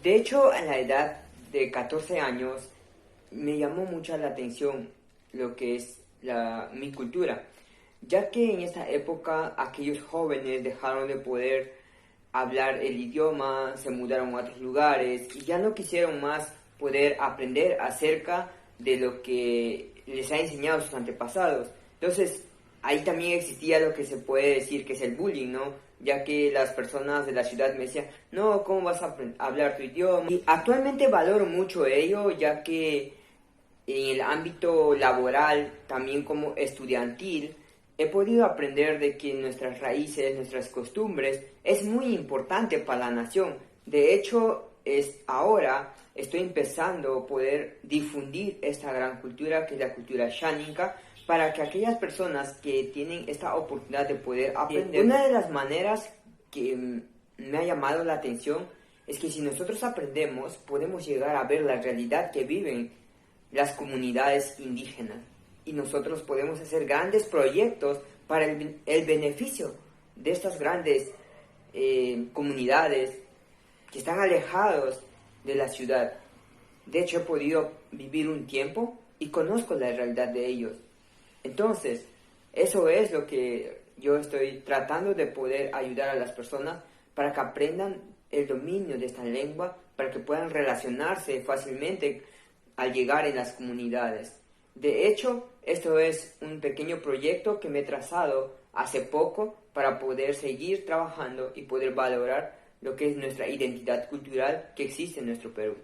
De hecho, a la edad de 14 años me llamó mucho la atención lo que es mi cultura, ya que en esta época aquellos jóvenes dejaron de poder hablar el idioma, se mudaron a otros lugares y ya no quisieron más poder aprender acerca de lo que les ha enseñado sus antepasados. Entonces, ahí también existía lo que se puede decir que es el bullying, ¿no? Ya que las personas de la ciudad me decían, no, ¿cómo vas a hablar tu idioma? Y actualmente valoro mucho ello, ya que en el ámbito laboral, también como estudiantil, he podido aprender de que nuestras raíces, nuestras costumbres, es muy importante para la nación. De hecho, ahora estoy empezando a poder difundir esta gran cultura que es la cultura xánica para que aquellas personas que tienen esta oportunidad de poder aprender. Una de las maneras que me ha llamado la atención es que si nosotros aprendemos, podemos llegar a ver la realidad que viven las comunidades indígenas y nosotros podemos hacer grandes proyectos para el beneficio de estas grandes comunidades que están alejados de la ciudad. De hecho, he podido vivir un tiempo y conozco la realidad de ellos. Entonces, eso es lo que yo estoy tratando de poder ayudar a las personas para que aprendan el dominio de esta lengua, para que puedan relacionarse fácilmente al llegar en las comunidades. De hecho, esto es un pequeño proyecto que me he trazado hace poco para poder seguir trabajando y poder valorar lo que es nuestra identidad cultural que existe en nuestro Perú.